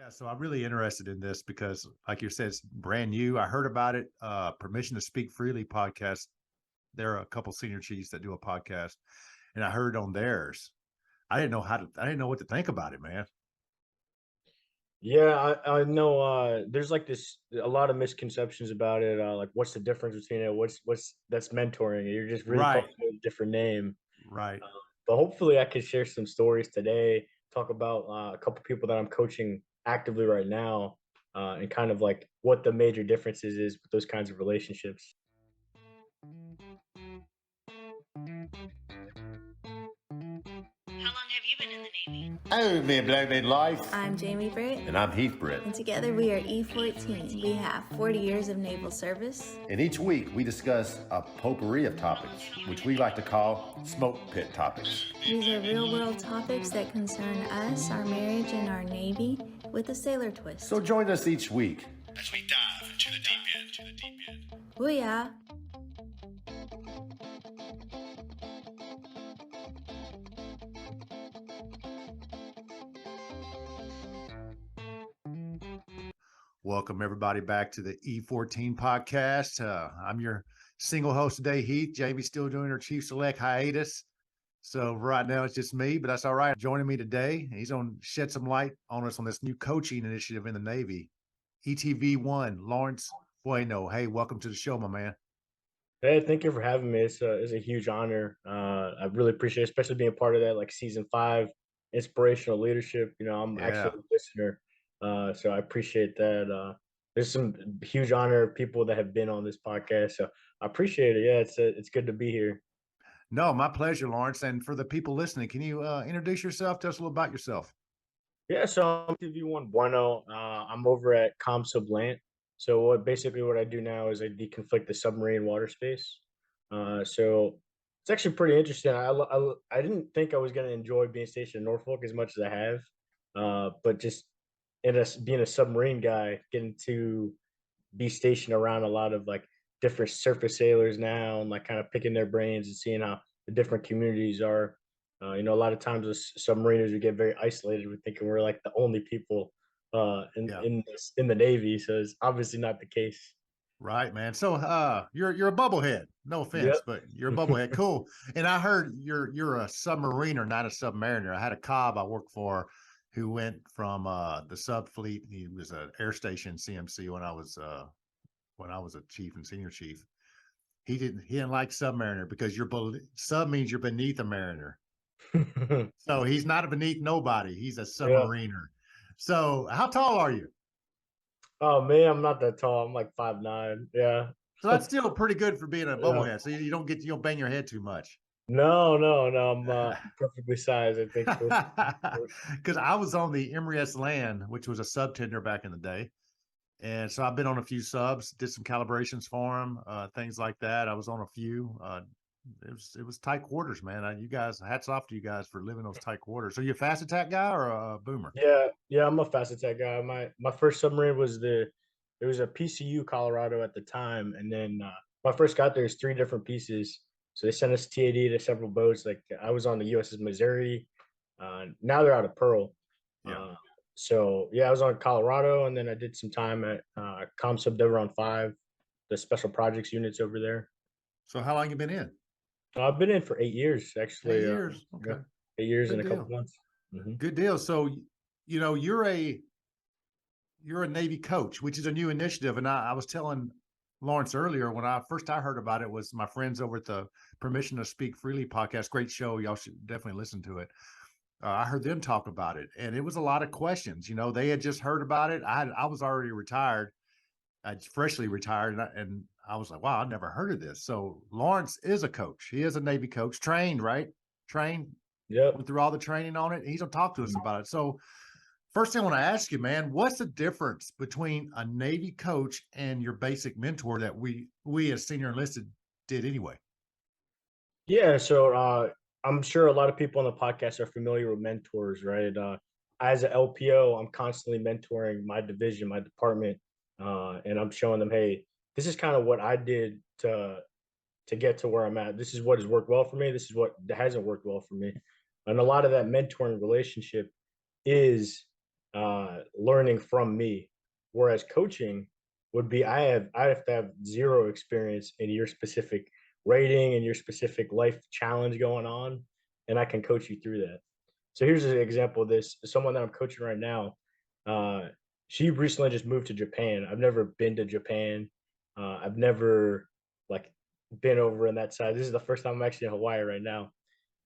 Yeah, so I'm really interested in this because, like you said, it's brand new. I heard about it. Permission to Speak Freely podcast. There are a couple senior chiefs that do a podcast, and I heard on theirs. I didn't know what to think about it, man. Yeah, I know there's like this a lot of misconceptions about it. Like what's the difference between it? What's that's mentoring? You're just really calling Right, it a different name. right. But hopefully I can share some stories today, talk about a couple people that I'm coaching actively right now, and kind of like what the major differences is with those kinds of relationships. How long have you been in the Navy? Oh, me blow midlife. I'm Jamie Britt, And I'm Heath Britt. and together we are E14. We have 40 years of naval service. And each week we discuss a potpourri of topics, which we like to call smoke pit topics. These are real world topics that concern us, our marriage, and our Navy with a sailor twist. So join us each week. As we dive into the deep end. Booyah! Welcome everybody back to the E14 podcast. I'm your single host today, Heath. Jamie's still doing her Chief Select hiatus. So right now it's just me, but that's all right. Joining me today, he's on shed some light on us on this new coaching initiative in the Navy. ETV1, Lawrence Bueno. Hey, welcome to the show, my man. Hey, thank you for having me. It's a huge honor. I really appreciate it, especially being part of that like season 5 inspirational leadership. I'm Yeah. actually a listener, so I appreciate that. There's some huge honor people that have been on this podcast, so I appreciate it. Yeah, it's good to be here. No, my pleasure, Lawrence. And for the people listening, can you introduce yourself? Tell us a little about yourself. Yeah, so I'm TV1 Bueno. I'm over at ComSub Lant. So what I do now is I deconflict the submarine water space. So it's actually pretty interesting. I didn't think I was going to enjoy being stationed in Norfolk as much as I have, but just being a submarine guy, getting to be stationed around a lot of like different surface sailors now, and like kind of picking their brains and seeing how the different communities are. A lot of times as submariners we get very isolated. We're thinking we're like the only people Yeah. in the Navy, so it's obviously not the case. Right, man. So you're a bubblehead. No offense, Yep. but you're a bubblehead. Cool. And I heard you're a submariner, not a submariner. I had a cob I worked for who went from the sub fleet. He was an air station CMC when I was a chief and senior chief. He didn't like submariner because sub means you're beneath a mariner. So he's not beneath nobody. He's a Yeah. submariner. So how tall are you? Oh man, I'm not that tall. I'm like 5'9". Yeah. So that's still pretty good for being a Yeah. bubblehead. So you don't bang your head too much. No, no, no. I'm perfectly sized, I think. Because I was on the Emory S. Land, which was a sub tender back in the day. And so I've been on a few subs, did some calibrations for them, things like that. I was on a few. It was tight quarters, man. You guys, hats off to you guys for living those tight quarters. So you a fast attack guy or a boomer? Yeah, yeah, I'm a fast attack guy. My first submarine was it was a PCU Colorado at the time, and then when I first got there, it's 3 different pieces. So they sent us TAD to several boats. Like I was on the USS Missouri. Now they're out of Pearl. Yeah. So yeah, I was on Colorado, and then I did some time at ComSub Deveron 5, the special projects units over there. So how long you been in? I've been in for 8 years, actually. 8 years. Yeah, Okay. 8 years Good and a couple deal. months. Mhm. Good deal. So, you're a Navy coach, which is a new initiative. And I was telling Lawrence earlier when I heard about it was my friends over at the Permission to Speak Freely podcast. Great show. Y'all should definitely listen to it. I heard them talk about it, and it was a lot of questions. They had just heard about it. I was already retired, freshly retired, and I was like, wow, I never heard of this. So Lawrence is a coach. He is a Navy coach, trained, right? Trained, Yep. went through all the training on it. He's gonna talk to us about it. So first thing I want to ask you, man, what's the difference between a Navy coach and your basic mentor that we as senior enlisted did anyway? Yeah, so I'm sure a lot of people on the podcast are familiar with mentors, right? As an LPO, I'm constantly mentoring my division, my department, and I'm showing them, hey, this is kind of what I did to get to where I'm at. This is what has worked well for me. This is what hasn't worked well for me. And a lot of that mentoring relationship is learning from me. Whereas coaching would be I have to have zero experience in your specific rating and your specific life challenge going on, and I can coach you through that. So here's an example of this. Someone that I'm coaching right now, uh, she recently just moved to Japan. I've never been to Japan. I've never like been over in that side. This is the first time I'm actually in Hawaii right now.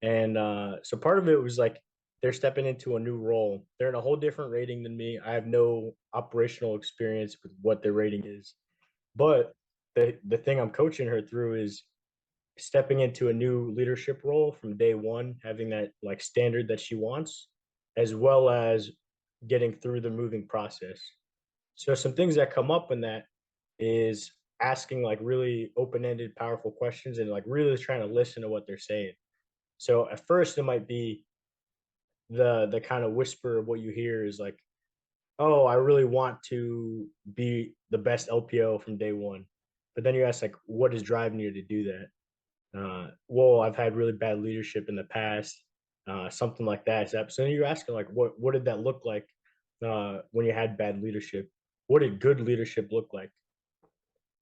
And so part of it was like they're stepping into a new role. They're in a whole different rating than me. I have no operational experience with what their rating is. But the thing I'm coaching her through is stepping into a new leadership role from day one, having that like standard that she wants, as well as getting through the moving process. So some things that come up in that is asking like really open-ended, powerful questions and like really trying to listen to what they're saying. So at first it might be the kind of whisper of what you hear is like, oh, I really want to be the best LPO from day one. But then you ask like, what is driving you to do that? Well, I've had really bad leadership in the past, something like that. So then you're asking like, what did that look like when you had bad leadership? What did good leadership look like?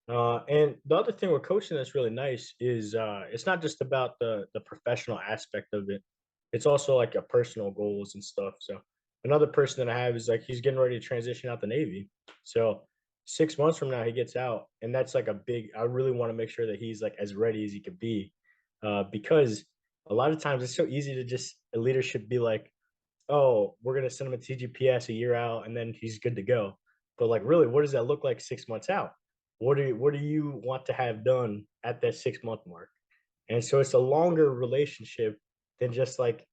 And the other thing with coaching that's really nice is it's not just about the professional aspect of it. It's also like your personal goals and stuff. So another person that I have is like he's getting ready to transition out the Navy. So 6 months from now he gets out, and that's like a big. I really want to make sure that he's like as ready as he could be, because a lot of times it's so easy to just a leadership be like, oh, we're gonna send him a TGPS a year out, and then he's good to go. But like, really, what does that look like 6 months out? What do you want to have done at that 6 month mark? And so it's a longer relationship than just like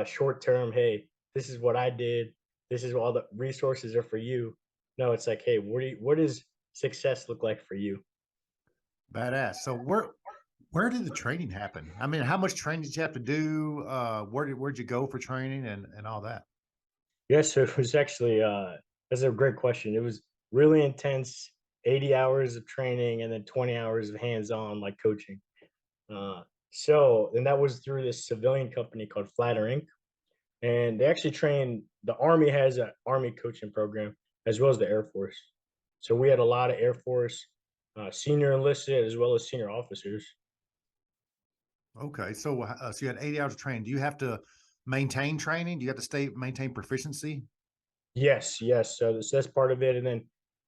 short term. Hey, this is what I did. This is all the resources are for you. No, it's like, hey, what does success look like for you? Badass. So where did the training happen? I mean, how much training did you have to do? Where'd you go for training and all that? Yes, so it was actually that's a great question. It was really intense, 80 hours of training and then 20 hours of hands-on like coaching. Uh, and that was through this civilian company called Flatter Inc. And they actually train the Army has an Army coaching program as well as the Air Force. So we had a lot of Air Force senior enlisted as well as senior officers. Okay, so you had 80 hours of training. Do you have to maintain training? Do you have to maintain proficiency? Yes, yes. So that's part of it. And then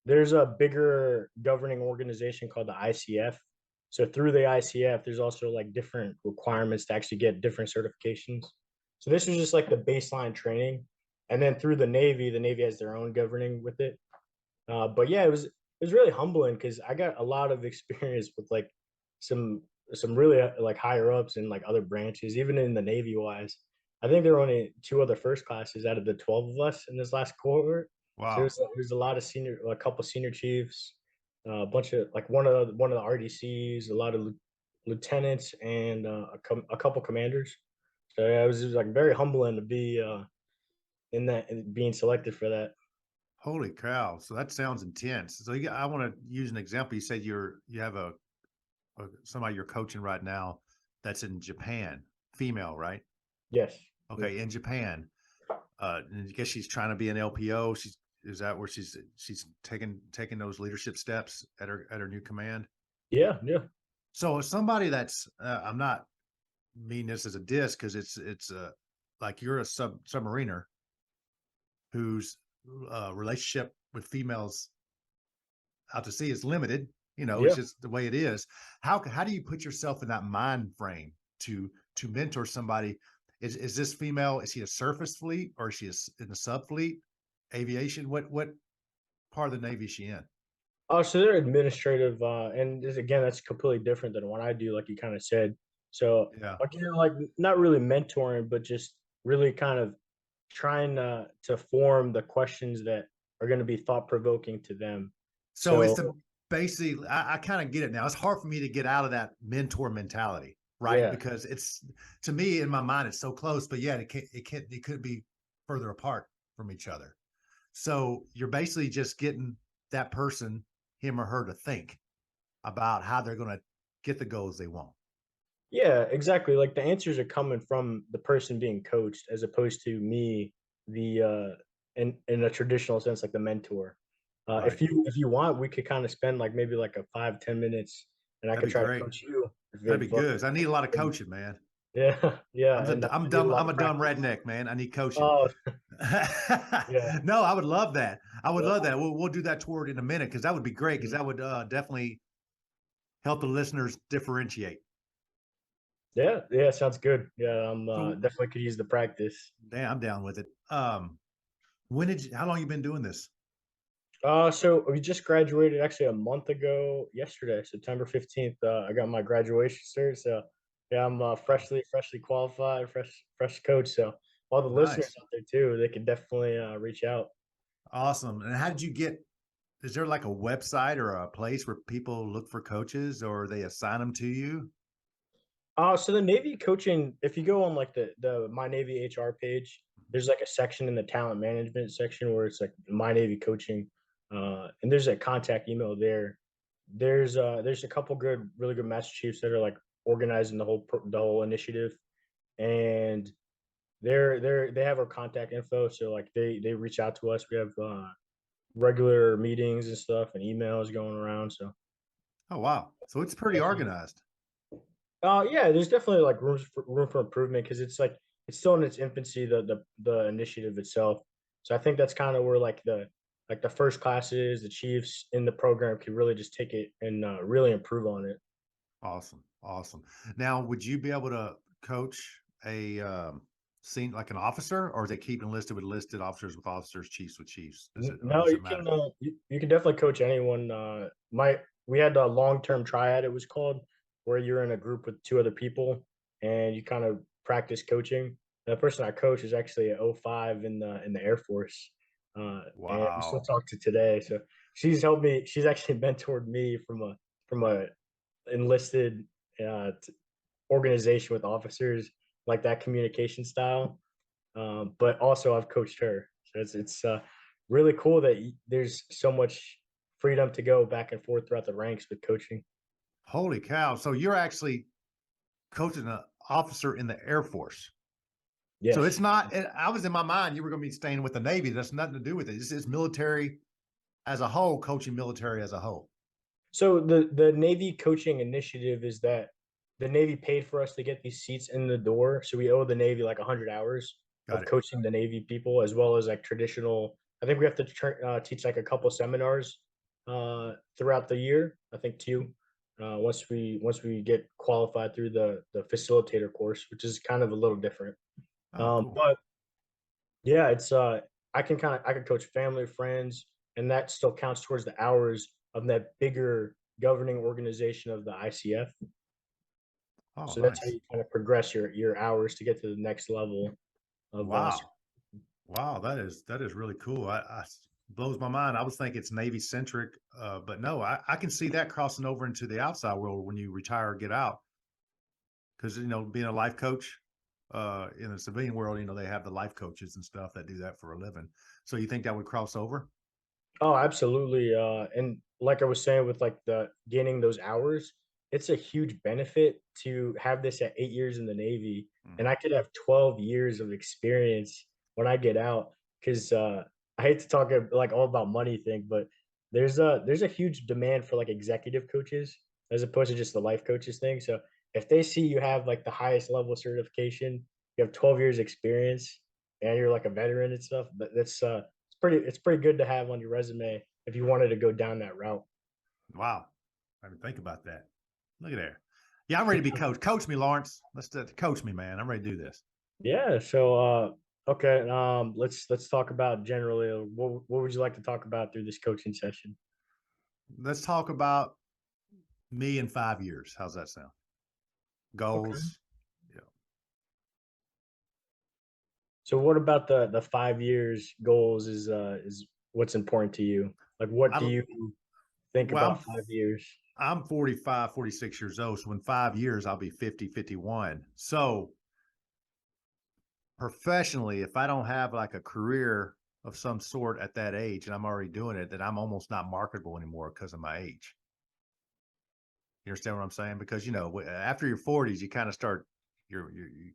there's a bigger governing organization called the ICF. So through the ICF, there's also like different requirements to actually get different certifications. So this is just like the baseline training. And then through the Navy has their own governing with it. But yeah, it was really humbling because I got a lot of experience with like some some really like higher ups and like other branches, even in the Navy wise. I think there were only two other first classes out of the 12 of us in this last cohort. So Wow. there's a lot of senior, a couple senior chiefs, a bunch of like one of the RDCs, a lot of lieutenants, and a couple commanders. So yeah, it was like very humbling to be in that and being selected for that. Holy cow. So that sounds intense. So I want to use an example. You said you have somebody you're coaching right now that's in Japan, female, right? Yes. Yeah. Okay, in Japan. And I guess she's trying to be an LPO. Is that where she's taking those leadership steps at her new command? Yeah. Yeah. So somebody that's I'm not mean this as a diss because it's like you're a submariner whose relationship with females out to sea is limited. You know, it's Yeah. just the way it is. How do you put yourself in that mind frame to mentor somebody? Is this female? Is she a surface fleet or is she in the sub fleet? Aviation? What part of the Navy is she in? Oh, so they're administrative, and again, that's completely different than what I do, like you kind of said. So, Yeah. like, like not really mentoring, but just really kind of trying to form the questions that are going to be thought provoking to them. So it's So, the basically I kind of get it now. It's hard for me to get out of that mentor mentality, right? yeah, Because it's to me in my mind it's so close, but yet it could be further apart from each other. So you're basically just getting that person, him or her, to think about how they're going to get the goals they want. yeah, exactly. Like the answers are coming from the person being coached, as opposed to me, the in a traditional sense, like the mentor. Right. If you want, we could kind of spend like maybe like a 5-10 minutes, and I That'd could be try to great. coach you if That'd you'd be love. good. I need a lot of coaching, man. Yeah, yeah, I'm and the, I'm I need a dumb. lot I'm of a dumb practice. redneck, man. I need coaching. Oh, yeah, No, I would love that. I would love yeah, that. We'll do that toward in a minute because that would be great because mhm. that would definitely help the listeners differentiate. Yeah, yeah, sounds good. Yeah, I'm So, definitely could use the practice. damn, I'm down with it. How long you been doing this? So we just graduated actually a month ago yesterday, September 15th. I got my graduation cert. So yeah, I'm freshly qualified, fresh coach. So all the listeners Nice. out there too, they can definitely reach out. Awesome. And how did you get, is there like a website or a place where people look for coaches or they assign them to you? So the Navy coaching, if you go on like the My Navy HR page, there's like a section in the talent management section where it's like My Navy coaching, and there's a contact email there. There's a couple really good Master Chiefs that are like organizing the whole initiative, and they have our contact info. So like they reach out to us. We have regular meetings and stuff and emails going around. So Oh, wow. So it's pretty definitely. organized. Yeah, there's definitely like room for improvement because it's like it's still in its infancy, the initiative itself. So I think that's kind of where like the first classes, the chiefs in the program can really just take it and really improve on it. Awesome. Awesome. Now, would you be able to coach a scene like an officer or is it keep enlisted with listed officers with officers, chiefs with chiefs? Does it, or No, does you it matter? can you can definitely coach anyone. My We had a long term triad, it was called, where you're in a group with two other people and you kind of practice coaching. The person I coach is actually at '05 in the Air Force, and we still Wow. talk to today. So she's helped me. She's actually mentored me from a enlisted organization with officers, like that communication style. But also I've coached her, so it's really cool that there's so much freedom to go back and forth throughout the ranks with coaching. Holy cow. So you're actually coaching an officer in the Air Force. So it's Yes. not, I was in my mind, you were going to be staying with the Navy. That's nothing to do with it. This is military as a whole, coaching military as a whole. So the Navy coaching initiative is that the Navy paid for us to get these seats in the door, so we owe the Navy like 100 hours Got of it. coaching the Navy people as well as like traditional. I think we have to teach like a couple seminars throughout the year. I think two. Once we get qualified through the facilitator course, which is kind of a little different. Oh, cool. But yeah, it's I can coach family, friends, and that still counts towards the hours of that bigger governing organization of the ICF. Oh, So that's how nice. you kind of progress your hours to get to the next level of Wow. Wow. That is really cool. Blows my mind. I was thinking it's Navy centric, but no, I can see that crossing over into the outside world when you retire or get out. Because, being a life coach, in the civilian world, they have the life coaches and stuff that do that for a living. So you think that would cross over? Oh, absolutely. And like I was saying, with like the gaining those hours, it's a huge benefit to have this at 8 years in the Navy, and Mhm. I could have 12 years of experience when I get out. Because I hate to talk like all about money thing, but there's a huge demand for like executive coaches as opposed to just the life coaches thing. So if they see you have like the highest level certification, you have 12 years experience, and you're like a veteran and stuff, but it's pretty good to have on your resume if you wanted to go down that route. Wow. I didn't think about that. Look at there. Yeah, I'm ready to be coached. Coach me, Lawrence. Coach me, man. I'm ready to do this. Yeah. So okay. Let's talk about generally what would you like to talk about through this coaching session? Let's talk about me in 5 years. How's that sound? Okay. Goals. Yeah. So what about the 5 years goals is what's important to you? Like what I do don't, you think well, about 5 years? I'm 45, 46 years old. So in 5 years, I'll be 50, 51. So professionally, if I don't have like a career of some sort at that age and I'm already doing it, then I'm almost not marketable anymore because of my age. You understand what I'm saying? Because after your 40s, you kind of start your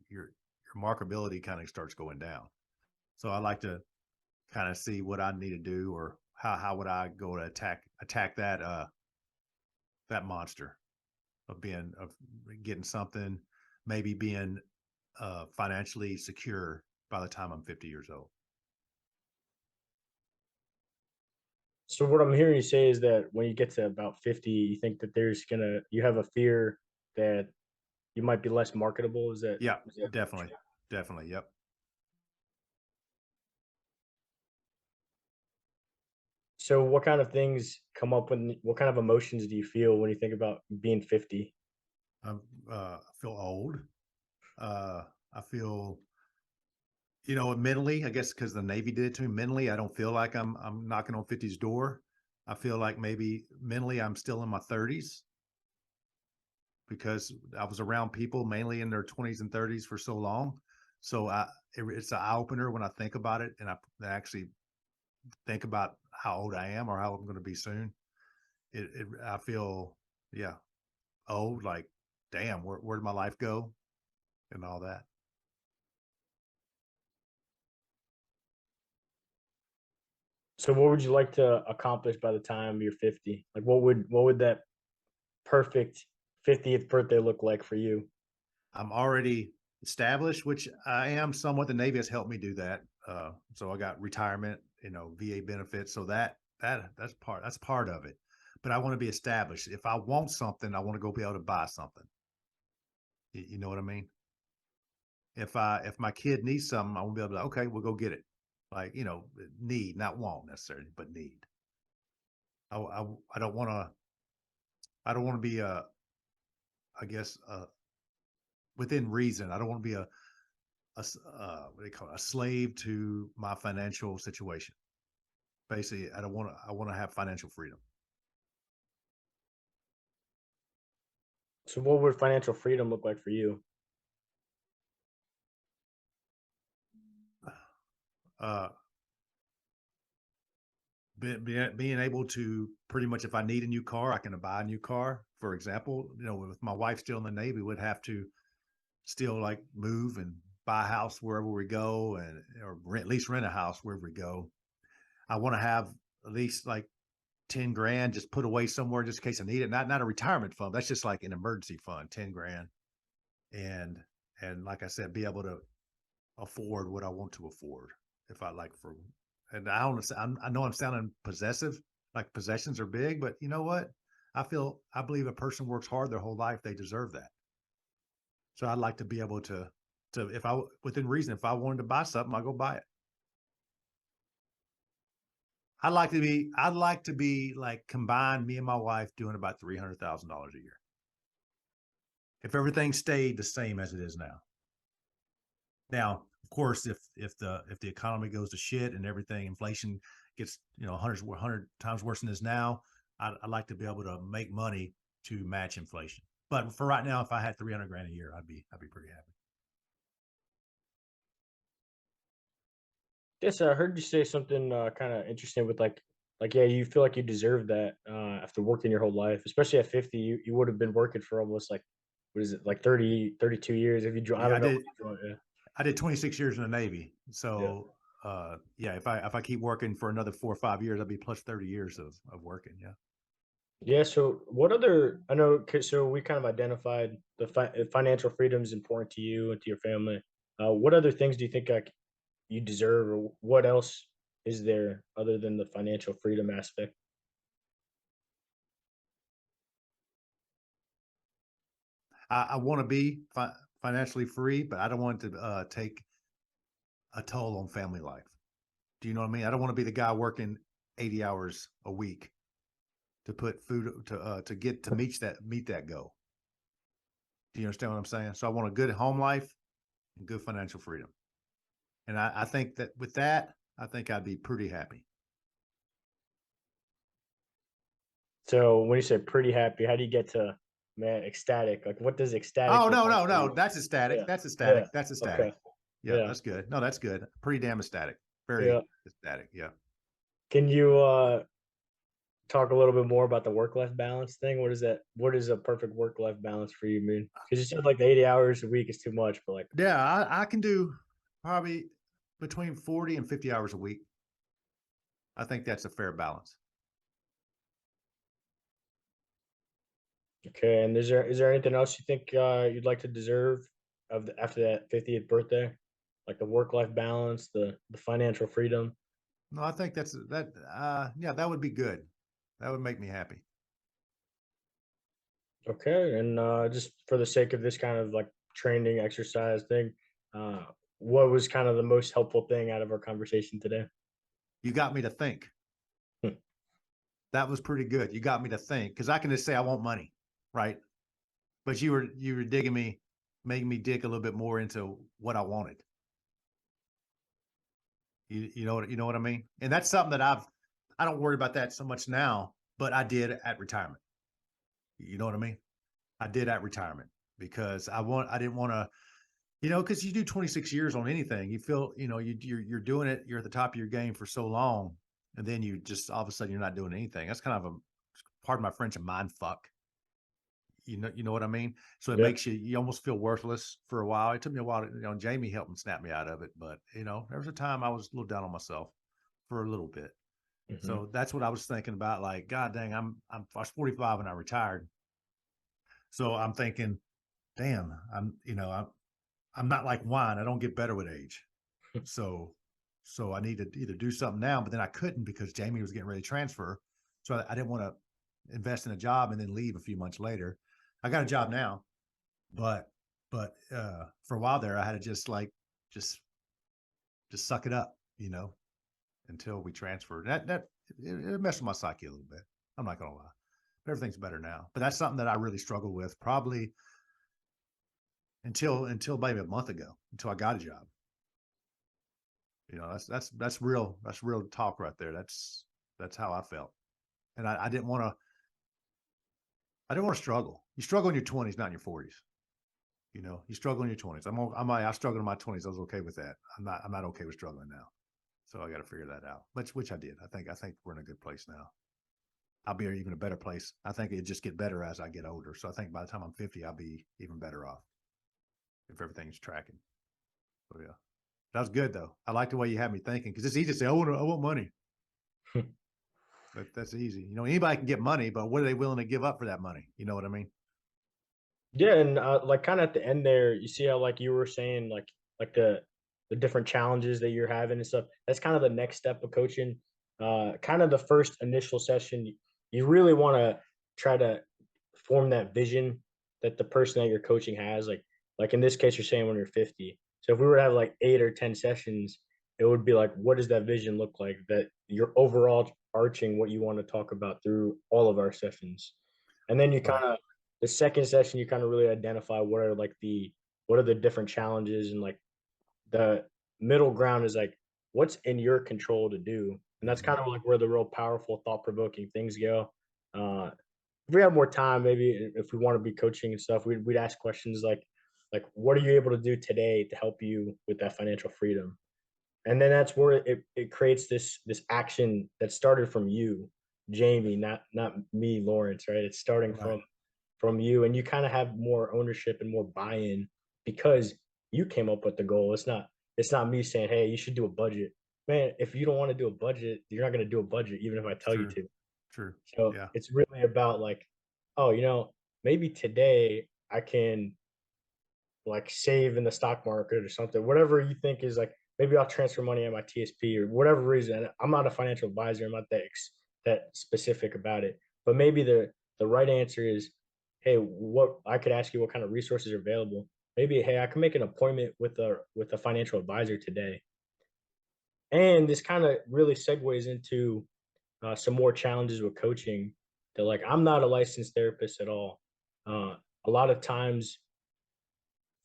your marketability kind of starts going down. So I like to kind of see what I need to do, or how would I go to attack that monster of getting something, maybe being financially secure by the time I'm 50 years old. So what I'm hearing you say is that when you get to about 50, you think that you have a fear that you might be less marketable. Yeah, is that definitely. Definitely. Yep. So what kind of things come up what kind of emotions do you feel when you think about being 50? I feel old. I feel, mentally, I guess because the Navy did it to me. Mentally, I don't feel like I'm knocking on 50's door. I feel like maybe mentally I'm still in my 30s because I was around people mainly in their 20s and 30s for so long. So it's an eye opener when I think about it, and I actually think about how old I am or how I'm going to be soon. I feel, yeah, old. Like, damn, where did my life go, and all that. So what would you like to accomplish by the time you're 50? Like what would that perfect 50th birthday look like for you? I'm already established, which I am somewhat. The Navy has helped me do that. So I got retirement, VA benefits. So that's part of it. But I want to be established. If I want something, I want to go be able to buy something. You know what I mean? If my kid needs something, I want to be able to, okay, we'll go get it. Like, need, not want necessarily, but need. I don't want to. I don't want to be I guess within reason. I don't want to be what do they call it? A slave to my financial situation. Basically, I want to have financial freedom. So what would financial freedom look like for you? Uh, being able to pretty much, if I need a new car, I can buy a new car. For example, with my wife still in the Navy, would have to still like move and buy a house wherever we go, or at least rent a house wherever we go. I want to have at least like 10 grand just put away somewhere just in case I need it. Not a retirement fund. That's just like an emergency fund, 10 grand. And like I said, be able to afford what I want to afford if I like and I know I'm sounding possessive, like possessions are big, but you know what? I believe a person works hard their whole life, they deserve that. So I'd like to be able to if I within reason, if I wanted to buy something, I'll go buy it. I'd like to be like combined, me and my wife doing about $300,000 a year. If everything stayed the same as it is now. Now, of course, if the economy goes to shit and everything, inflation gets 100 times worse than it is now, I'd like to be able to make money to match inflation. But for right now, if I had 300 grand a year, I'd be pretty happy. Yes, I heard you say something kind of interesting with yeah, you feel like you deserve that after working your whole life, especially at 50. You would have been working for almost like what is it, like 32 years if you join. I Yeah, don't know. If you join, yeah. I did 26 years in the Navy. Yeah. So yeah, if I keep working for another 4 or 5 years, I'll be plus 30 years of working. Yeah. Yeah. So what other I know. So we kind of identified the financial freedom is important to you and to your family. What other things do you think like you deserve, or what else is there other than the financial freedom aspect? I want to be financially free, but I don't want to take a toll on family life. Do you know what I mean? I don't want to be the guy working 80 hours a week to put food to get to meet that goal. Do you understand what I'm saying? So I want a good home life and good financial freedom. And I think that with that, I think I'd be pretty happy. So when you say pretty happy, how do you get to man ecstatic? Like what does ecstatic Oh, look like for no. you? That's ecstatic. Yeah. That's Yeah. ecstatic. That's ecstatic. Okay. Yeah, Yeah. that's good. No, that's good. Pretty damn ecstatic. Very Yeah. ecstatic. Yeah. Can you talk a little bit more about the work-life balance thing? What is that? What is a perfect work-life balance for you, man? Because you said like the 80 hours a week is too much, but like Yeah, I can do probably between 40 and 50 hours a week. I think that's a fair balance. Okay, and is there anything else you think you'd like to deserve after that 50th birthday, like the work-life balance, the financial freedom? No, I think yeah, that would be good. That would make me happy. Okay, and just for the sake of this kind of like training exercise thing, uh, what was kind of the most helpful thing out of our conversation today? You got me to think. Hmm. That was pretty good. You got me to think because I can just say I want money, right? But you were digging me, making me dig a little bit more into what I wanted. You know what I mean? And that's something that I don't worry about that so much now, but I did at retirement. You know what I mean? I did at retirement because I didn't want to, because you do 26 years on anything, you feel, you're doing it, you're at the top of your game for so long, and then you just all of a sudden you're not doing anything. That's kind of a, pardon my French, a mind fuck. You know what I mean? So it Yeah. makes you almost feel worthless for a while. It took me a while to, Jamie helped me snap me out of it, but there was a time I was a little down on myself for a little bit. Mhm. So that's what I was thinking about. Like, God dang, I was 45 when I retired. So I'm thinking, damn, I'm not like wine. I don't get better with age. So I need to either do something now, but then I couldn't because Jamie was getting ready to transfer. So I didn't want to invest in a job and then leave a few months later. I got a job now, but for a while there, I had to just suck it up, until we transferred. It messed with my psyche a little bit. I'm not gonna lie. But everything's better now. But that's something that I really struggled with probably until maybe a month ago, until I got a job. That's real talk right there. That's how I felt. And I didn't want to struggle. You struggle in your 20s, not in your 40s. You struggle in your 20s. I struggled in my 20s. I was okay with that. I'm not okay with struggling now. So I got to figure that out. Which I did. I think we're in a good place now. I'll be even a better place. I think it just get better as I get older. So I think by the time I'm 50, I'll be even better off if everything's tracking. So yeah, that was good though. I like the way you had me thinking because it's easy to say, I want money. But that's easy. Anybody can get money, but what are they willing to give up for that money? You know what I mean? Yeah, and like kind of at the end there, you see how like you were saying like the different challenges that you're having and stuff. That's kind of the next step of coaching. Kind of the first initial session, you really want to try to form that vision that the person that you're coaching has. Like in this case, you're saying when you're 50. So if we were to have like 8 or 10 sessions, it would be like, what does that vision look like? That you're overall arching what you want to talk about through all of our sessions, and then you Right. kind of the second session you kind of really identify what are the different challenges, and like the middle ground is like what's in your control to do, and that's Mhm. kind of like where the real powerful thought-provoking things go. If we have more time, maybe if we want to be coaching and stuff, we'd ask questions like what are you able to do today to help you with that financial freedom, and then that's where it creates this action that started from you, Jamie, not me, Lawrence, right? It's starting Right. from you, and you kind of have more ownership and more buy-in because you came up with the goal. It's not me saying, hey, you should do a budget. Man, if you don't want to do a budget, you're not going to do a budget even if I tell you True. to. True. So Yeah. it's really about like, oh, maybe today I can like save in the stock market or something, whatever you think is like, maybe I'll transfer money on my TSP or whatever reason. I'm not a financial advisor. I'm not that specific about it, but maybe the right answer is, hey, what I could ask you what kind of resources are available. Maybe, hey, I can make an appointment with a financial advisor today. And this kind of really segues into some more challenges with coaching. That like I'm not a licensed therapist at all. A lot of times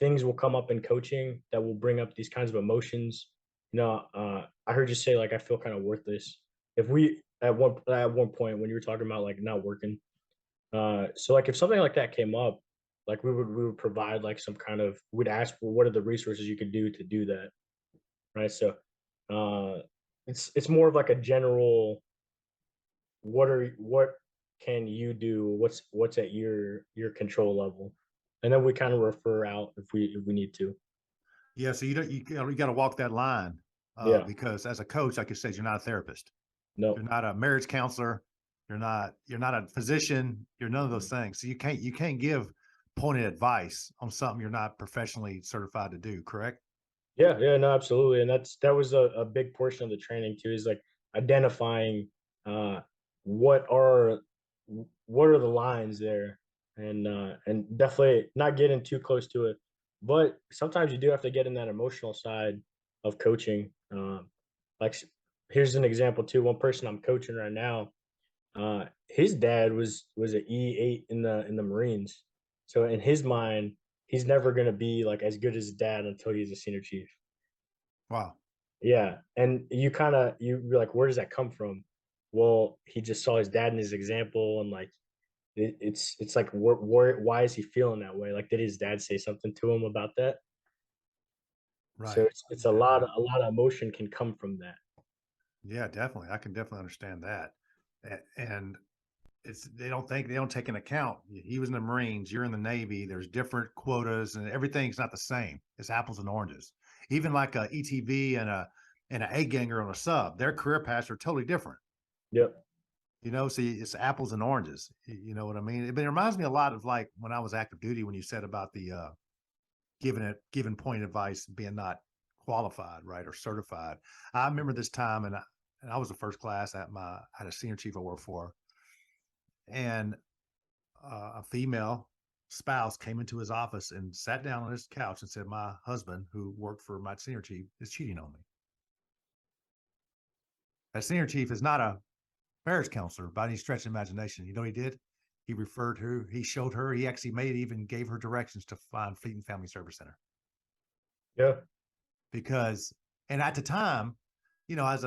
things will come up in coaching that will bring up these kinds of emotions. I heard you say like I feel kind of worthless. If we at one point when you were talking about like not working, so like if something like that came up, like we would provide like some kind of we'd ask well, what are the resources you could do to do that, right? So uh, it's more of like a general what can you do? What's at your control level, and then we kind of refer out if we need to. Yeah. So you got to walk that line Yeah. because as a coach, like you said, you're not a therapist. No. You're not a marriage counselor. You're not a physician. You're none of those things. So you can't give pointed advice on something you're not professionally certified to do, correct? Yeah, yeah, no, absolutely. And that was a big portion of the training too, is like identifying uh what are what are the lines there, and definitely not getting too close to it. But sometimes you do have to get in that emotional side of coaching. Like here's an example too. One person I'm coaching right now, his dad was an E8 in the Marines. So in his mind, he's never gonna be like as good as his dad until he's a senior chief. Wow. Yeah, and you're like, where does that come from? Well, he just saw his dad in his example, and like it's like why is he feeling that way? Like, did his dad say something to him about that? So Right. it's a lot of emotion can come from that. Yeah, definitely. I can definitely understand that. And it's they don't take into account. He was in the Marines, you're in the Navy. There's different quotas, and everything's not the same. It's apples and oranges. Even like a ETV and an A ganger on a sub, their career paths are totally different. Yep. So it's apples and oranges. You know what I mean? It reminds me a lot of like when I was active duty when you said about the giving point advice being not qualified, right, or certified. I remember this time, and I was the first class at I had a senior chief I worked for, and a female spouse came into his office and sat down on his couch and said, "My husband, who worked for my senior chief, is cheating on me." That senior chief is not a marriage counselor by any stretch of imagination. You know what he did? He showed her, he actually even gave her directions to find Fleet and Family Service Center. Yeah. Because, and at the time, as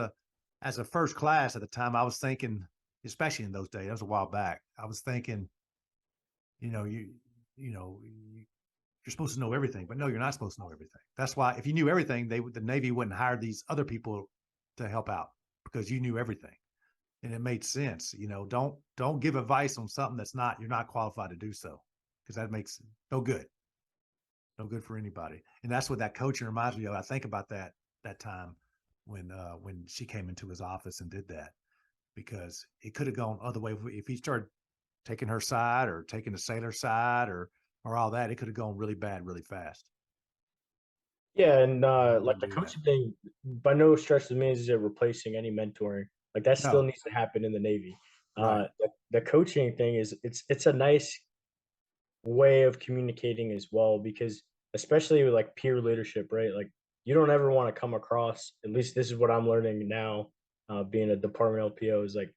a first class at the time, I was thinking, especially in those days, that was a while back. I was thinking, you know, you're supposed to know everything, but no, you're not supposed to know everything. That's why if you knew everything, the Navy wouldn't hire these other people to help out because you knew everything. And it made sense. Don't give advice on something you're not qualified to do so, because that makes no good. No good for anybody. And that's what that coaching reminds me of. I think about that time when she came into his office and did that, because it could have gone other way if he started taking her side or taking the sailor side or all that. It could have gone really bad really fast. Yeah, and like Wouldn't the do that. coaching thing, by no stretch of means is it replacing any mentoring. Like that still No, needs to happen in the Navy. right. The coaching thing is it's a nice way of communicating as well, because especially with like peer leadership, right? Like you don't ever want to come across, at least this is what I'm learning now, being a department LPO, is like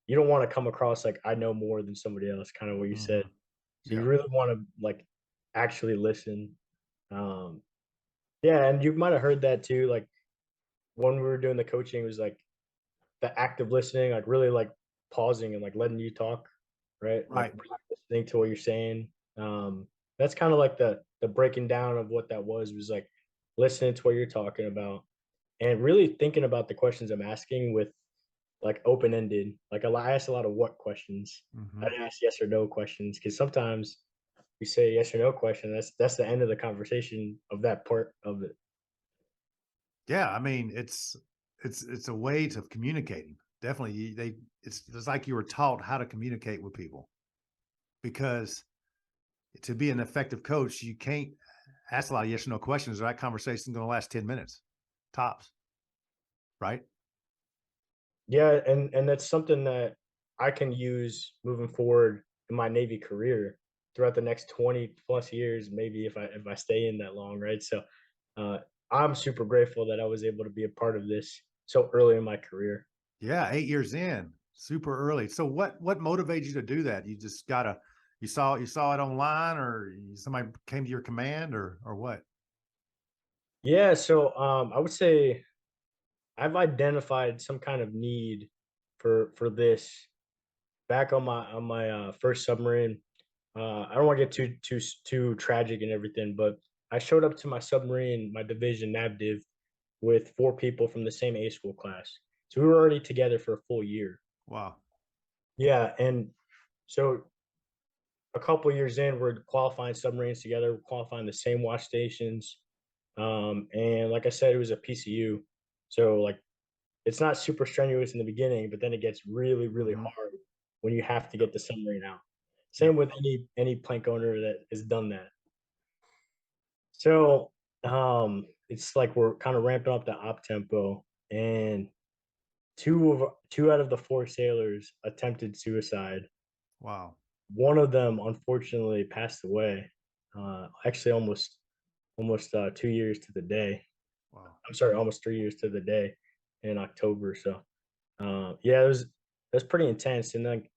you don't want to come across like I know more than somebody else, kind of what you said. Mhm. So you Yeah. really want to like actually listen. Um, yeah, and you might have heard that too. Like when we were doing the coaching, it was like the active listening, like really like pausing and like letting you talk, right? Like Right. really listening to what you're saying. That's kind of like the breaking down of what that was like listening to what you're talking about and really thinking about the questions I'm asking with like open ended. Like I asked a lot of what questions. I Hmm. didn't ask yes or no questions because sometimes you say yes or no question. That's the end of the conversation of that part of it. Yeah. I mean, it's a way to communicating. Definitely. It's like you were taught how to communicate with people, because to be an effective coach, you can't ask a lot of yes or no questions, or that conversation is going to last 10 minutes tops. Right. Yeah, and that's something that I can use moving forward in my Navy career throughout the next 20 plus years, maybe if I stay in that long, right? So uh I'm super grateful that I was able to be a part of this so early in my career. Yeah. 8 years in, super early. So what motivated you to do that? You saw it online, or somebody came to your command, or what? Yeah, so I would say I've identified some kind of need for this back on my first submarine. I don't want to get too tragic and everything, but I showed up to my submarine, my division NAVDIV, with 4 people from the same A school class. So we were already together for a full year. Wow. Yeah, and so a couple years in, we're qualifying submarines together, we're qualifying the same watch stations. And like I said, it was a PCU, so like it's not super strenuous in the beginning, but then it gets really, really Mhm. hard when you have to get the submarine out. Yep. Same with any plank owner that has done that. So it's like we're kind of ramping up the op tempo, and two out of the four sailors attempted suicide. Wow. One of them unfortunately passed away. Actually, almost 2 years to the day. Wow. I'm sorry, almost 3 years to the day in October. So, yeah, it was pretty intense. And then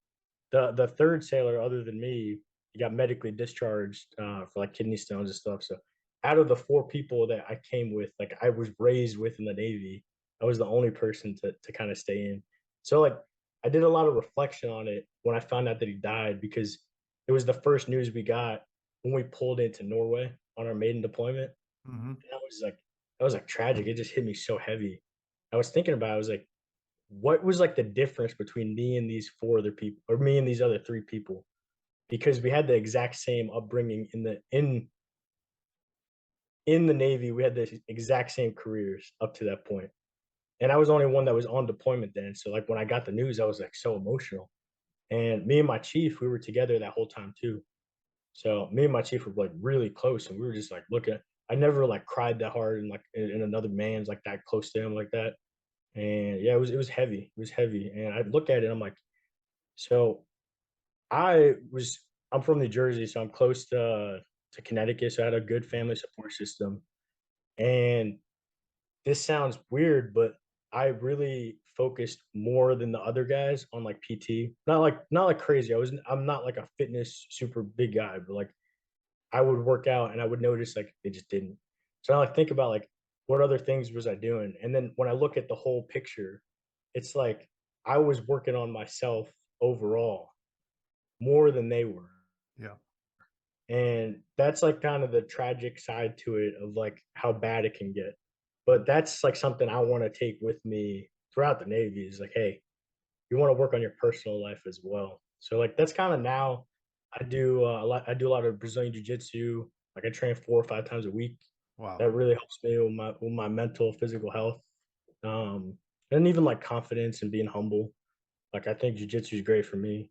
the third sailor, other than me, he got medically discharged for like kidney stones and stuff. So, out of the four people that I came with, like I was raised with in the Navy, I was the only person to kind of stay in. So, like, I did a lot of reflection on it when I found out that he died because it was the first news we got when we pulled into Norway on our maiden deployment. Hmm. That was like tragic. It just hit me so heavy. I was thinking about it, I was like, what was like the difference between me and these four other people or me and these other three people? Because we had the exact same upbringing in the Navy. We had the exact same careers up to that point. And I was the only one that was on deployment then. So like when I got the news, I was like so emotional. And me and my chief, we were together that whole time too. So me and my chief were like really close, and we were just like looking. I never like cried that hard and like in another man's like that close to him like that. And yeah, it was heavy. It was heavy. And I look at it, I'm like, so I was I'm from New Jersey, so I'm close to Connecticut. So I had a good family support system. And this sounds weird, but I really focused more than the other guys on like PT. Not like crazy. I'm not like a fitness super big guy, but like I would work out and I would notice like they just didn't. So I like think about like what other things was I doing? And then when I look at the whole picture, it's like I was working on myself overall more than they were. Yeah. And that's like kind of the tragic side to it of like how bad it can get. But that's like something I want to take with me throughout the Navy is like, hey, you want to work on your personal life as well. So like that's kind of now I do a lot of Brazilian jiu-jitsu. Like I train 4 or 5 times a week. Wow. That really helps me with my mental, physical health. Um and even like confidence and being humble. Like I think jiu-jitsu is great for me.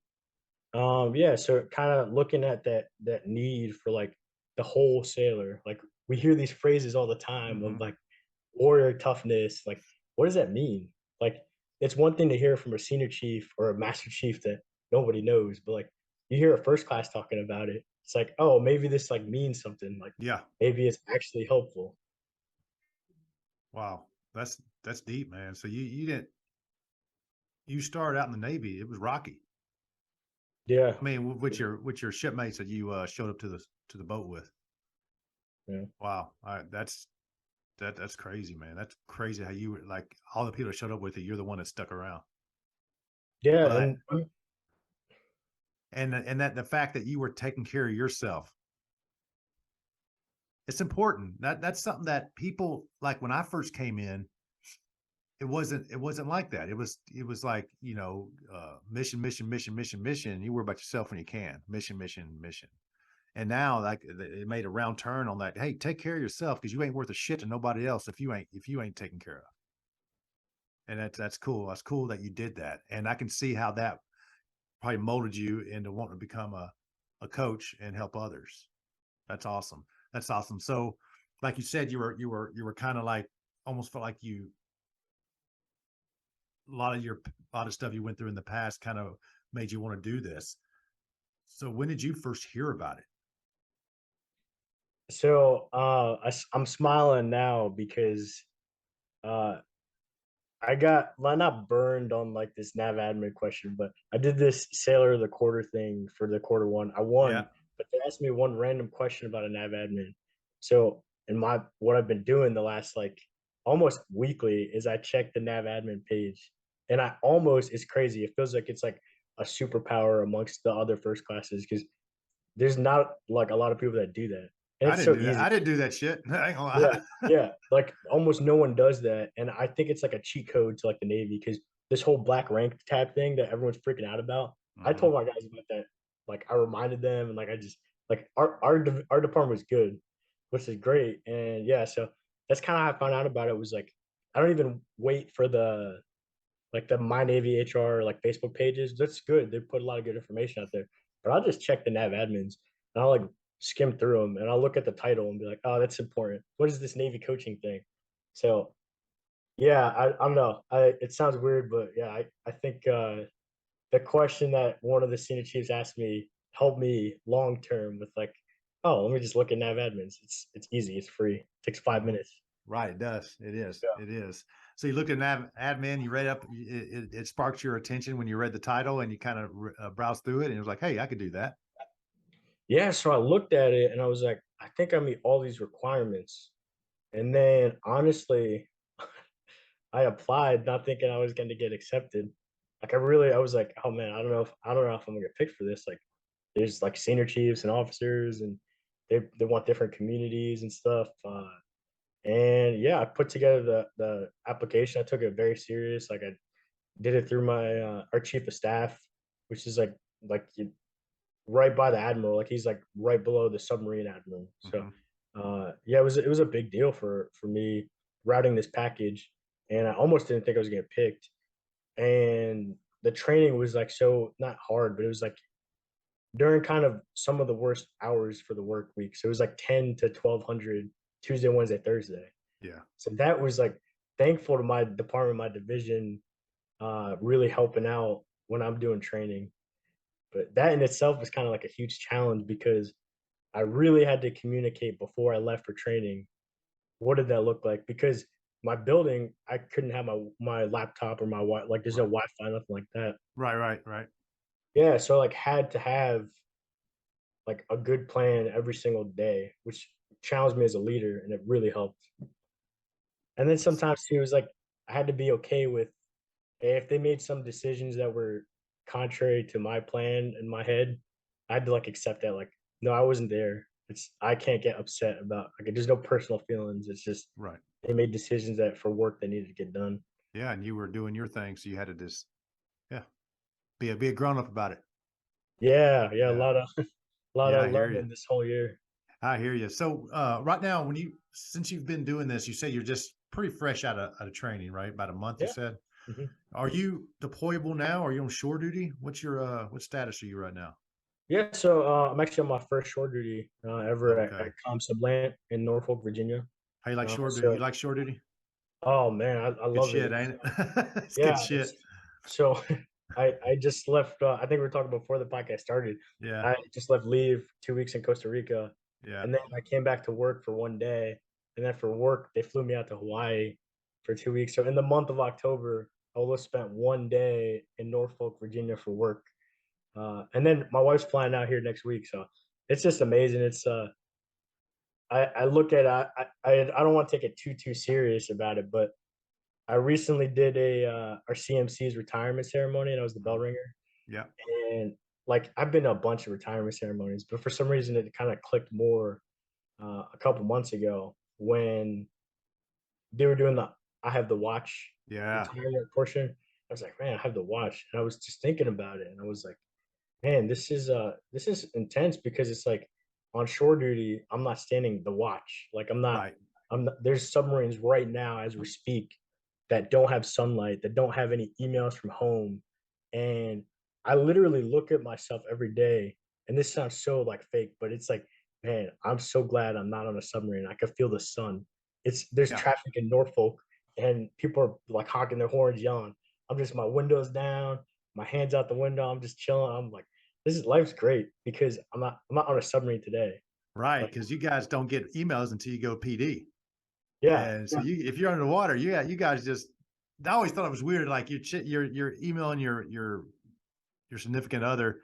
Yeah, so kind of looking at that need for like the whole sailor. Like we hear these phrases all the time of Hmm. like warrior toughness. Like what does that mean? Like it's one thing to hear from a senior chief or a master chief that nobody knows, but like you hear a first class talking about it. It's like, oh, maybe this like means something. Like Yeah. maybe it's actually helpful. Wow. That's deep, man. So you started out in the Navy. It was rocky. Yeah. I mean, with your shipmates that you showed up to the boat with. Yeah. Wow. All right. That's crazy, man. That's crazy how you were like all the people that showed up with you, you're the one that stuck around. Yeah. But And and that the fact that you were taking care of yourself, it's important. That's something that people like when I first came in, it wasn't like that. It was like, mission, mission, mission, mission, mission. You worry about yourself when you can. Mission, mission, mission. And now like it made a round turn on that. Hey, take care of yourself because you ain't worth a shit to nobody else if you ain't taken care of. And that's cool. That's cool that you did that. And I can see how that probably molded you into wanting to become a coach and help others. That's awesome. That's awesome. So, like you said, you were kind of like almost felt like a lot of stuff you went through in the past kind of made you want to do this. So, when did you first hear about it? so I'm smiling now because uh I got well, not burned on like this nav admin question, but I did this Sailor of the Quarter thing for the quarter one. I Yeah. won, but they asked me one random question about a nav admin. So, in my what I've been doing the last like almost weekly is I check the nav admin page, and I almost it's crazy. It feels like it's like a superpower amongst the other first classes because there's not like a lot of people that do that, and I it's didn't so do that. easy. I didn't do that shit. I ain't gonna Yeah, lie. yeah, like, almost no one does that, and I think it's like a cheat code to, like, the Navy because this whole black rank tab thing that everyone's freaking out about, I Mhm. told my guys about that, like, I reminded them, and, like, I just like, our department was good, which is great, and, yeah, so that's kinda how I found out about it was, like, I don't even wait for like the My Navy HR like Facebook pages. That's good. They put a lot of good information out there. But I'll just check the nav admins and I'll like skim through them and I'll look at the title and be like, oh, that's important. What is this Navy coaching thing? So yeah, I don't know. It sounds weird, but yeah, I think the question that one of the senior chiefs asked me helped me long term with like, oh, let me just look at nav admins. It's easy. It's free. It takes 5 minutes. Right, it does. It is. Yeah. It is. So you looked at admin, you read up, it sparked your attention when you read the title and you kind of browsed through it and it was like, hey, I could do that. Yeah, so I looked at it and I was like, I think I meet all these requirements. And then honestly, I applied not thinking I was going to get accepted. Like I was like, oh man, I don't know if I'm gonna get picked for this. Like there's like senior chiefs and officers and they want different communities and stuff. And yeah, I put together the application. I took it very serious. Like I did it through my our chief of staff, which is right by the admiral. Like he's like right below the submarine admiral. So yeah, it was a big deal for me routing this package, and I almost didn't think I was gonna get picked. And the training was like so not hard, but it was like during kind of some of the worst hours for the work week. So it was like 10 to 1200 Tuesday, Wednesday, Thursday. Yeah. So that was like thankful to my department, my division, really helping out when I'm doing training. But that in itself was kind of like a huge challenge because I really had to communicate before I left for training. What did that look like? Because my building, I couldn't have my laptop or my like there's no Wi-Fi, nothing like that. Right. Yeah, so like had to have like a good plan every single day, which challenged me as a leader, and it really helped. And then sometimes too, it was like I had to be okay with if they made some decisions that were contrary to my plan in my head, I had to like accept that. Like, no, I wasn't there. I can't get upset about like there's no personal feelings. It's just Right. they made decisions that for work that needed to get done. Yeah. And you were doing your thing. So you had to just, yeah, be a grown up about it. Yeah, a Yeah. lot of Yeah, I of hear you. learning this whole year. I hear you. So right now, since you've been doing this, you say you're just pretty fresh out of training, right? About a month, you Yeah. said. Mhm. Are you deployable now? Are you on shore duty? What's your what status are you right now? Yeah, so I'm actually on my first shore duty ever Okay. at ComSublant in Norfolk, Virginia. How you like shore duty? So, You like shore duty? oh man, I Good love shit, it. ain't it? It's Yeah, good shit. so I just left. I think we were talking before the podcast started. Yeah. I just left leave 2 weeks in Costa Rica, Yeah. and then I came back to work for one day, and then for work they flew me out to Hawaii for 2 weeks. So in the month of October, I only spent one day in Norfolk, Virginia for work, and then my wife's flying out here next week. So it's just amazing. It's I look at I don't want to take it too serious about it, but I recently did our CMC's retirement ceremony, and I was the bell ringer. Yeah. And like I've been to a bunch of retirement ceremonies, but for some reason it kind of clicked more a couple months ago when they were doing the I have the watch Yeah. retirement portion. I was like, man, I have the watch, and I was just thinking about it, and I was like, man, this is intense because it's like on shore duty, I'm not standing the watch. Like Right. I'm not, there's submarines right now as we speak that don't have sunlight, that don't have any emails from home. And I literally look at myself every day, and this sounds so like fake, but it's like, man, I'm so glad I'm not on a submarine. I could feel the sun. There's Yeah. traffic in Norfolk and people are like honking their horns, yelling. I'm just my windows down, my hands out the window. I'm just chilling. I'm like, this is life's great because I'm not on a submarine today. Right. Like, Because you guys don't get emails until you go PD. yeah, And so if you're underwater, you guys just I always thought it was weird. Like you're emailing your significant other,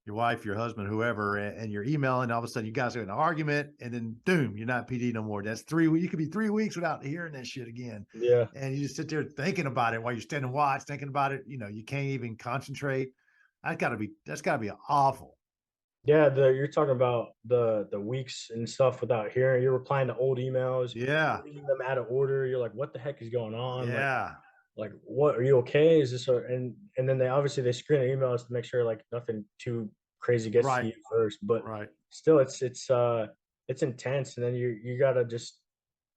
your wife, your husband, whoever, and you're emailing. All of a sudden, you guys are in an argument, and then boom, you're not PD no more. That's you could be 3 weeks without hearing that shit again. yeah, And you just sit there thinking about it while you're standing watch, thinking about it. You can't even concentrate. That's gotta be awful. yeah. You're talking about the weeks and stuff without hearing. You're replying to old emails, Yeah. reading them out of order. You're like, what the heck is going on? Yeah. Like what are you okay? Is this and then they screen the emails to make sure like nothing too crazy gets to Right. you first. But Right. still it's intense, and then you gotta just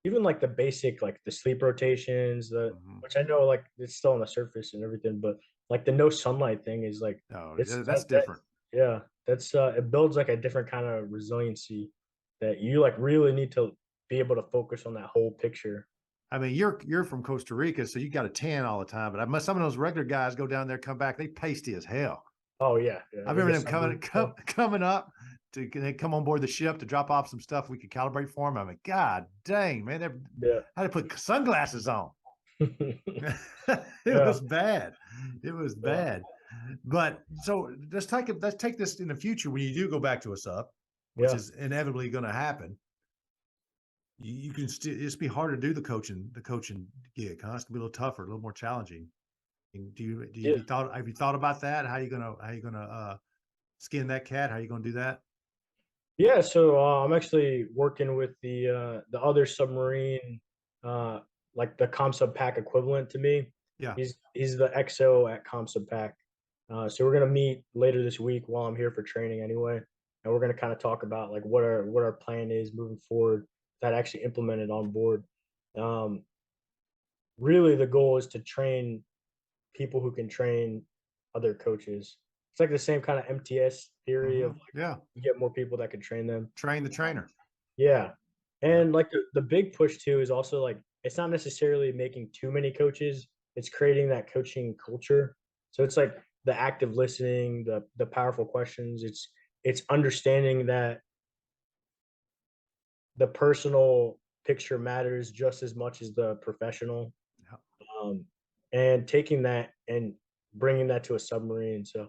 even like the basic, like the sleep rotations, Mhm. which I know like it's still on the surface and everything, but like the no sunlight thing is like No, it's that's different. yeah, that's it builds like a different kind of resiliency that you like really need to be able to focus on that whole picture. I mean, you're from Costa Rica, so you got a tan all the time. But I must some of those regular guys go down there, come back, they pasty as hell. Oh yeah, yeah. I They remember get them coming sunburned. coming up to they come on board the ship to drop off some stuff we could calibrate for them. I mean, God dang, man, Yeah. I had to put sunglasses on. It Yeah, was bad. It was yeah, bad. But so let's take this in the future when you do go back to a sub, which yeah. is inevitably going to happen. You can still it's be hard to do the coaching gig, huh? It's gonna be a little tougher, a little more challenging. And Yeah. have you thought about that? How you gonna skin that cat? How you gonna do that? Yeah, so I'm actually working with the other submarine, uh, like the ComSub Pack equivalent to me. Yeah. He's the XO at ComSub Pack. So we're gonna meet later this week while I'm here for training anyway, and we're gonna kind of talk about like what our plan is moving forward that actually implemented on board. Um, Really, the goal is to train people who can train other coaches. It's like the same kind of MTS theory of like Yeah. you get more people that can train them. Train the trainer. Yeah. Yeah. And like the big push too is also like it's not necessarily making too many coaches, it's creating that coaching culture. So it's like the active listening, the powerful questions. It's understanding that the personal picture matters just as much as the professional. Yeah. Um, and taking that and bringing that to a submarine. So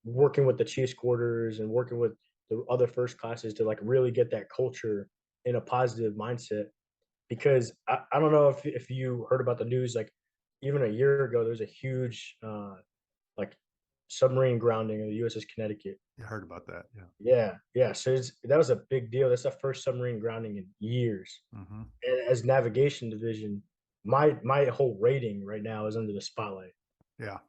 working with the Chiefs quarters and working with the other first classes to like really get that culture in a positive mindset. Because I don't know if you heard about the news, like even a year ago, there was a huge like submarine grounding of the USS Connecticut. I heard about that. Yeah. Yeah, yeah. So that was a big deal. That's the first submarine grounding in years. Hmm. And as navigation division, my whole rating right now is under the spotlight. Yeah.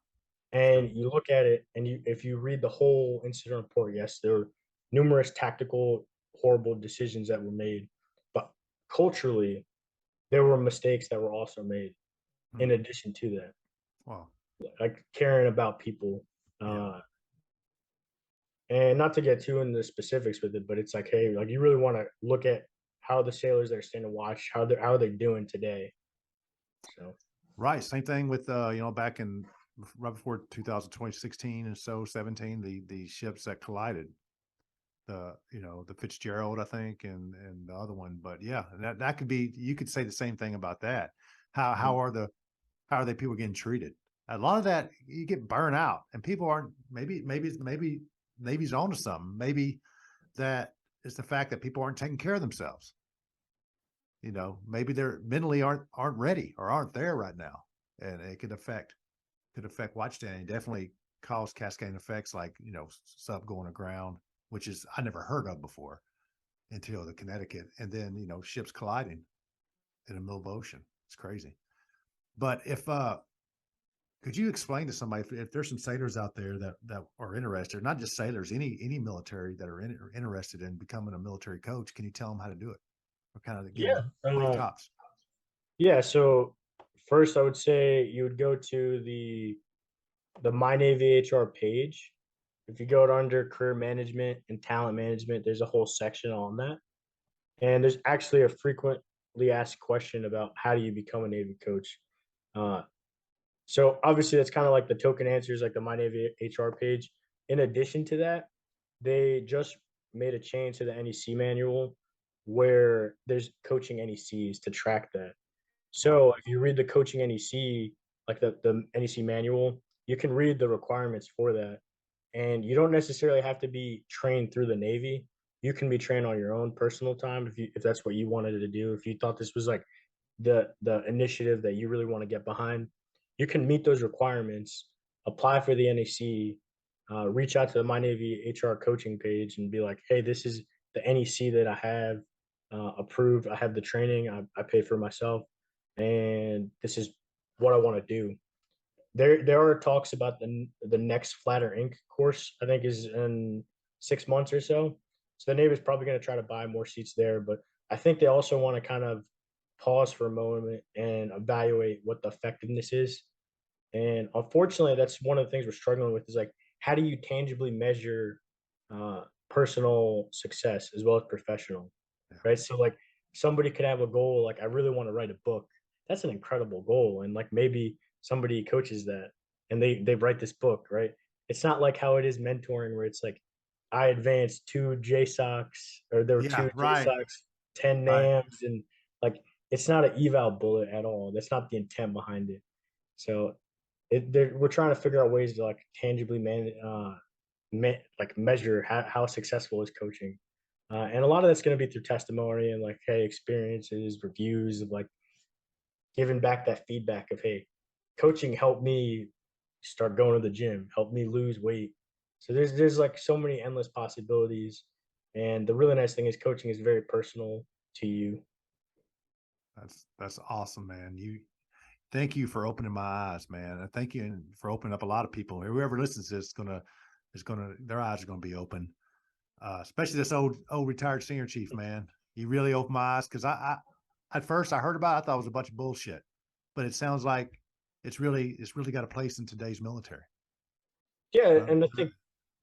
And you look at it, and if you read the whole incident report, yes, there were numerous tactical horrible decisions that were made, but culturally, there were mistakes that were also made in Mm. addition to that, Well, like caring about people. yeah. Uh, and not to get too into the specifics with it, but it's like, hey, like you really want to look at how the sailors that are staying to watch, how are they doing today? So Right. Same thing with back in right before 2016 and so 17, the ships that collided. The Fitzgerald, I think, and the other one. But yeah, that could be you could say the same thing about that. How are they people getting treated? A lot of that you get burned out and people aren't maybe Navy's on to something. Maybe that is the fact that people aren't taking care of themselves. Maybe they're mentally aren't ready or aren't there right now. And it could affect watch standing, definitely cause cascading effects like, sub going aground, which is I never heard of before until the Connecticut. And then, ships colliding in the middle of the ocean. It's crazy. But if could you explain to somebody if there's some sailors out there that are interested, not just sailors, any military that are interested in becoming a military coach, can you tell them how to do it? Or kind of give yeah, them brief tops? yeah. So first, I would say you would go to the My Navy HR page. If you go to under career management and talent management, there's a whole section on that. And there's actually a frequently asked question about how do you become a Navy coach. Uh, so obviously that's kind of like the token answers, like the My Navy HR page. In addition to that, they just made a change to the NEC manual where there's coaching NECs to track that. So if you read the coaching NEC, like the NEC manual, you can read the requirements for that. And you don't necessarily have to be trained through the Navy. You can be trained on your own personal time if that's what you wanted to do. If you thought this was like the initiative that you really want to get behind, you can meet those requirements, apply for the NEC, reach out to the My Navy HR coaching page and be like, hey, this is the NEC that I have approved. I have the training. I pay for myself, and this is what I want to do. There are talks about the next Flatter Inc. course. I think is in 6 months or so. So the Navy is probably going to try to buy more seats there, but I think they also want to kind of pause for a moment and evaluate what the effectiveness is. And unfortunately, that's one of the things we're struggling with is like, how do you tangibly measure personal success as well as professional, Yeah. right? So like somebody could have a goal, like I really want to write a book. That's an incredible goal, and like maybe somebody coaches that and they write this book, right? It's not like how it is mentoring where it's like I advanced two JSOCs or there were Yeah, two right, JSOCs, 10 right. NAMs, and like it's not an eval bullet at all. That's not the intent behind it. So we're trying to figure out ways to like tangibly like measure how successful is coaching, and a lot of that's going to be through testimony and like hey experiences, reviews of like giving back that feedback of hey, coaching helped me start going to the gym, helped me lose weight. So there's like so many endless possibilities, and the really nice thing is coaching is very personal to you. That's awesome, man. Thank you for opening my eyes, man. And thank you for opening up a lot of people. Whoever listens to this their eyes are gonna be open. Especially this old retired senior chief, man. You really opened my eyes because at first I heard about it, I thought it was a bunch of bullshit. But it sounds like it's really got a place in today's military. Yeah, Uh, and I think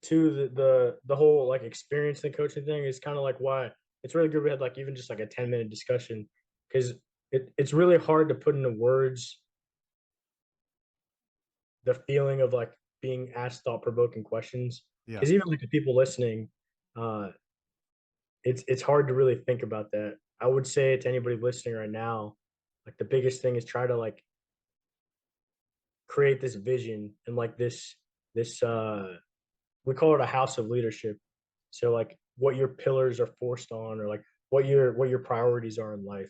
too the whole like experience in the coaching thing is kind of like why it's really good we had like even just like a 10-minute discussion because it's really hard to put into words the feeling of like being asked thought-provoking questions yeah, because even like the people listening, uh it's hard to really think about that. I would say to anybody listening right now, like the biggest thing is try to like create this vision and like this we call it a house of leadership. So like what your pillars are forced on or like what your priorities are in life.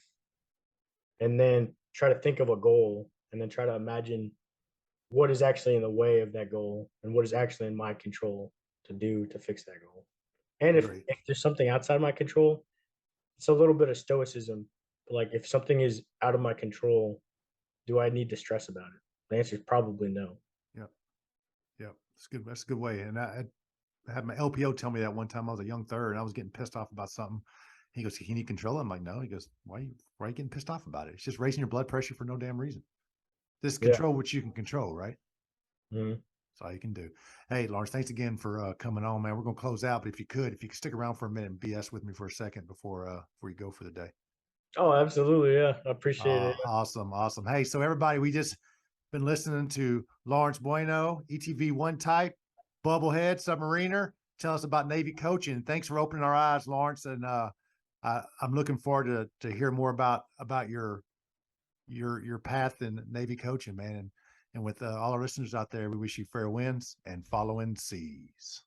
And then try to think of a goal and then try to imagine what is actually in the way of that goal and what is actually in my control to do to fix that goal. And great. if there's something outside my control, it's a little bit of stoicism. But like if something is out of my control, do I need to stress about it? The answer is probably no. Yeah, yeah. It's good. That's a good way. And I had my LPO tell me that one time I was a young third and I was getting pissed off about something. He goes, "Can you control it?" I'm like, "No." He goes, why are you getting pissed off about it? It's just raising your blood pressure for no damn reason. This Yeah. control what you can control, right? Mhm. That's all you can do. Hey, Lawrence, thanks again for coming on, man. We're gonna close out, but if you could stick around for a minute and BS with me for a second before you go for the day. Oh, absolutely. Yeah. I appreciate it. Awesome, awesome. Hey, so everybody, we just been listening to Lawrence Bueno, ETV one type, bubblehead, submariner. Tell us about Navy coaching. Thanks for opening our eyes, Lawrence. And I'm looking forward to hear more about your path in Navy coaching, man. And with all our listeners out there, we wish you fair winds and following seas.